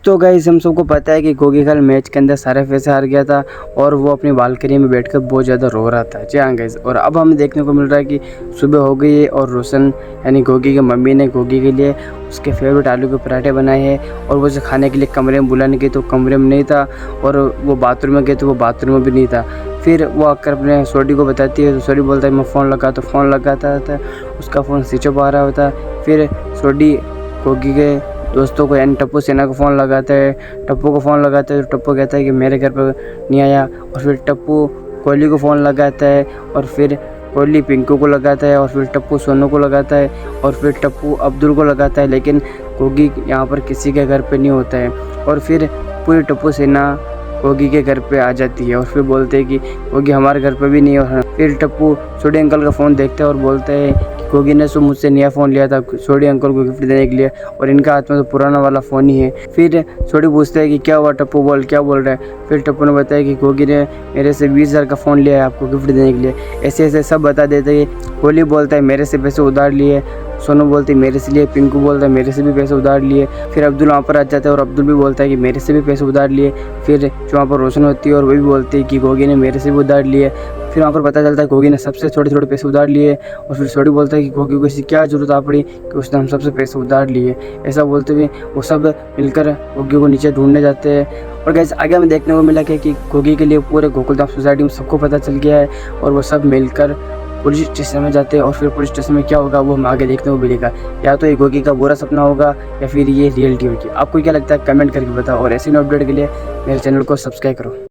तो गाइस हम सबको पता है कि गोगी कल मैच के अंदर सारे पैसे हार गया था और वो अपनी बालकनी में बैठकर बहुत ज़्यादा रो रहा था। जी हाँ गाइस, और अब हमें देखने को मिल रहा है कि सुबह हो गई है और रोशन यानी गोगी की मम्मी ने गोगी के लिए उसके फेवरेट आलू के पराठे बनाए हैं और वो उसे खाने के लिए कमरे में बुलाने गई तो कमरे में नहीं था, और वो बाथरूम में गए तो वो बाथरूम में भी नहीं था। फिर वो आकर अपने सोडी को बताती है तो सोडी बोलता है मैं फ़ोन लगा, तो फ़ोन लगाता था, उसका फ़ोन स्विच ऑफ आ रहा होता। फिर सोडी गोगी के दोस्तों को यानी टप्पू सेना को फ़ोन लगाता है, टप्पू को फ़ोन लगाता है तो टप्पू कहता है कि मेरे घर पर नहीं आया। और फिर टप्पू कोहली को फ़ोन लगाता है और फिर कोहली पिंकू को लगाता है और फिर टप्पू सोनू को लगाता है और फिर टप्पू अब्दुल को लगाता है, लेकिन गोगी यहाँ पर किसी के घर पे नहीं होता है। और फिर पूरी टप्पू सेना गोगी के घर पे आ जाती है और फिर बोलते हैं कि गोगी हमारे घर पे भी नहीं है। फिर टप्पू छोटे अंकल का फ़ोन देखता है और बोलता है कि गोगी ने तो मुझसे नया फ़ोन लिया था छोटे अंकल को गिफ्ट देने के लिए और इनका हाथ में तो पुराना वाला फ़ोन ही है। फिर छोटी पूछता है कि क्या हुआ टप्पू, बोल क्या बोल रहा है। फिर टप्पू ने बताया कि गोगी ने मेरे से 20,000 का फ़ोन लिया है आपको गिफ्ट देने के लिए। ऐसे ऐसे सब बता देते हैं। कोहली बोलता है मेरे से पैसे उधार लिए, सोनू बोलती है मेरे से लिए, पिंकू बोलता है मेरे से भी पैसे उधार लिए। फिर अब्दुल वहाँ पर आ जाता है और अब्दुल भी बोलता है कि मेरे से भी पैसे उधार लिए। फिर जो वहाँ पर रोशन होती है और वही भी बोलती है कि गोगी ने मेरे से भी उधार लिए। फिर वहाँ पर पता चलता है गोगी ने सबसे थोड़े थोड़े पैसे उधार लिए और फिर छोटी बोलता है कि गोगी को इसकी क्या ज़रूरत आ पड़ी कि उसने हम सबसे पैसे उधार लिए। ऐसा बोलते हुए वो सब मिलकर गोगी को नीचे ढूंढने जाते हैं। और गाइस आगे हमें देखने को मिला कि गोगी के लिए पूरे गोकुलधाम सोसाइटी में सबको पता चल गया है और वो सब मिलकर पुलिस स्टेशन में जाते हैं। और फिर पुलिस स्टेशन में क्या होगा वो हमें आगे देखने को मिलेगा, या तो ये गोगी का बुरा सपना होगा या फिर ये रियलिटी होगी। आपको क्या लगता है कमेंट करके बताओ और ऐसे अपडेट के लिए मेरे चैनल को सब्सक्राइब करो।